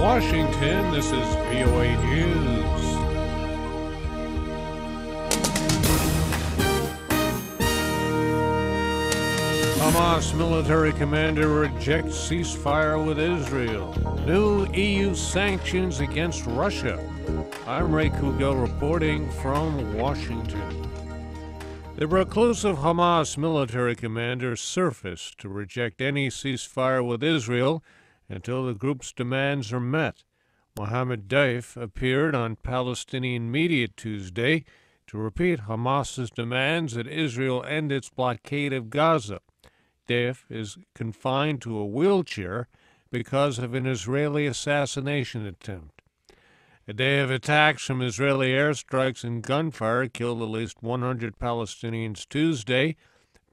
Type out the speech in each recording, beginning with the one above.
Washington, this is VOA News. Hamas military commander rejects ceasefire with Israel. New EU sanctions against Russia. I'm Ray Kouguell reporting from Washington. The reclusive Hamas military commander surfaced to reject any ceasefire with Israel until the group's demands are met. Mohammad Deif appeared on Palestinian media Tuesday to repeat Hamas's demands that Israel end its blockade of Gaza. Deif is confined to a wheelchair because of an Israeli assassination attempt. A day of attacks from Israeli airstrikes and gunfire killed at least 100 Palestinians Tuesday,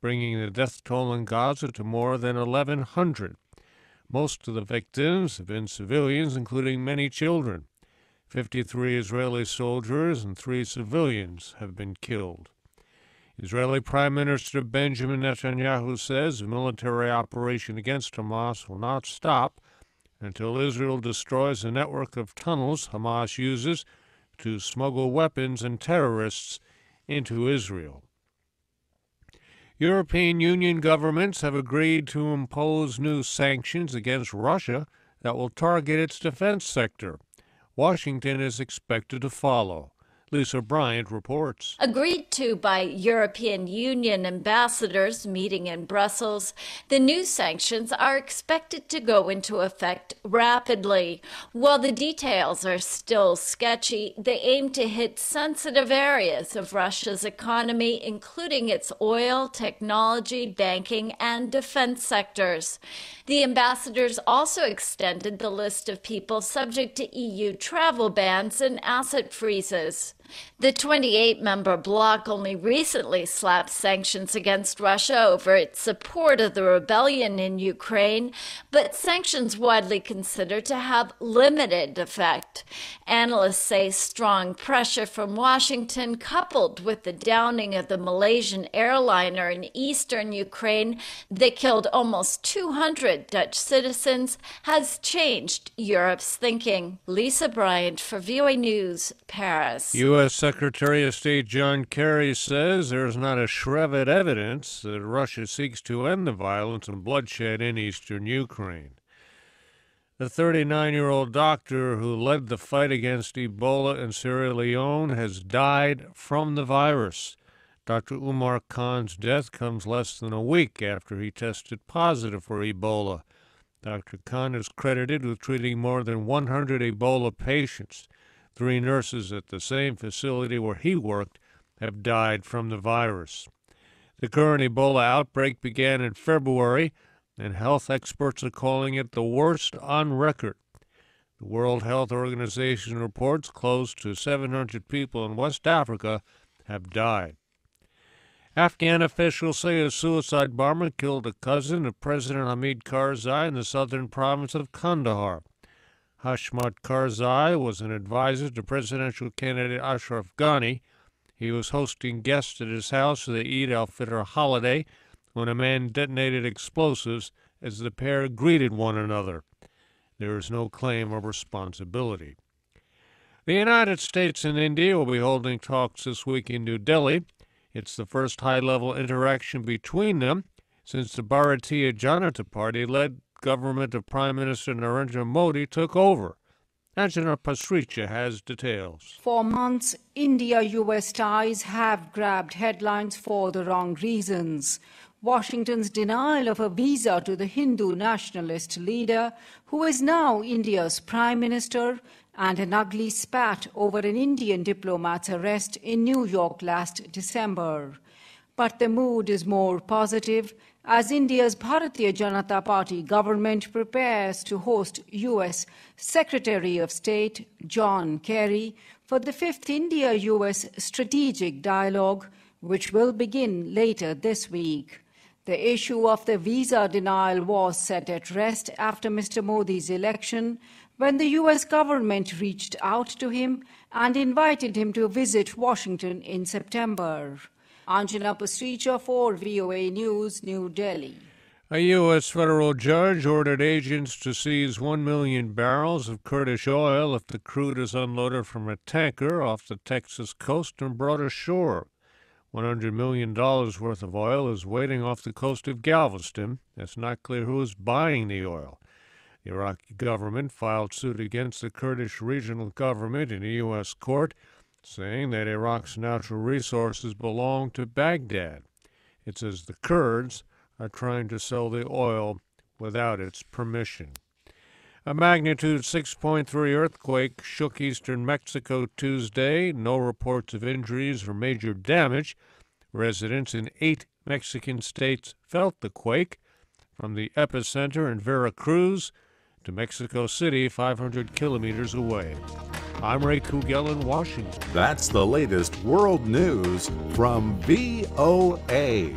bringing the death toll in Gaza to more than 1,100. Most of the victims have been civilians, including many children. 53 Israeli soldiers and 3 civilians have been killed. Israeli Prime Minister Benjamin Netanyahu says the military operation against Hamas will not stop until Israel destroys the network of tunnels Hamas uses to smuggle weapons and terrorists into Israel. European Union governments have agreed to impose new sanctions against Russia that will target its defense sector. Washington is expected to follow. Lisa Bryant reports. Agreed to by European Union ambassadors meeting in Brussels, the new sanctions are expected to go into effect rapidly. While the details are still sketchy, they aim to hit sensitive areas of Russia's economy, including its oil, technology, banking, and defense sectors. The ambassadors also extended the list of people subject to EU travel bans and asset freezes. The 28-member bloc only recently slapped sanctions against Russia over its support of the rebellion in Ukraine, but sanctions widely considered to have limited effect. Analysts say strong pressure from Washington, coupled with the downing of the Malaysian airliner in eastern Ukraine that killed almost 200 Dutch citizens, has changed Europe's thinking. Lisa Bryant for VOA News, Paris. U.S. Secretary of State John Kerry says there is not a shred of evidence that Russia seeks to end the violence and bloodshed in eastern Ukraine. The 39-year-old doctor who led the fight against Ebola in Sierra Leone has died from the virus. Dr. Umar Khan's death comes less than a week after he tested positive for Ebola. Dr. Khan is credited with treating more than 100 Ebola patients. 3 nurses at the same facility where he worked have died from the virus. The current Ebola outbreak began in February, and health experts are calling it the worst on record. The World Health Organization reports close to 700 people in West Africa have died. Afghan officials say a suicide bomber killed a cousin of President Hamid Karzai in the southern province of Kandahar. Hashmat Karzai was an advisor to presidential candidate Ashraf Ghani. He was hosting guests at his house for the Eid al-Fitr holiday when a man detonated explosives as the pair greeted one another. There is no claim of responsibility. The United States and India will be holding talks this week in New Delhi. It's the first high-level interaction between them since the Bharatiya Janata Party-led government of Prime Minister Narendra Modi took over. Anjana Pasricha has details. For months, India-US ties have grabbed headlines for the wrong reasons. Washington's denial of a visa to the Hindu nationalist leader, who is now India's Prime Minister, and an ugly spat over an Indian diplomat's arrest in New York last December. But the mood is more positive as India's Bharatiya Janata Party government prepares to host U.S. Secretary of State John Kerry for the 5th India-US Strategic Dialogue, which will begin later this week. The issue of the visa denial was set at rest after Mr. Modi's election, when the U.S. government reached out to him and invited him to visit Washington in September. Anjana Pasricha for VOA News, New Delhi. A U.S. federal judge ordered agents to seize 1 million barrels of Kurdish oil if the crude is unloaded from a tanker off the Texas coast and brought ashore. $100 million worth of oil is waiting off the coast of Galveston. It's not clear who is buying the oil. The Iraqi government filed suit against the Kurdish regional government in a U.S. court, saying that Iraq's natural resources belong to Baghdad. It says the Kurds are trying to sell the oil without its permission. A magnitude 6.3 earthquake shook eastern Mexico Tuesday. No reports of injuries or major damage. Residents in 8 Mexican states felt the quake, from the epicenter in Veracruz to Mexico City, 500 kilometers away. I'm Ray Kouguell in Washington. That's the latest world news from VOA.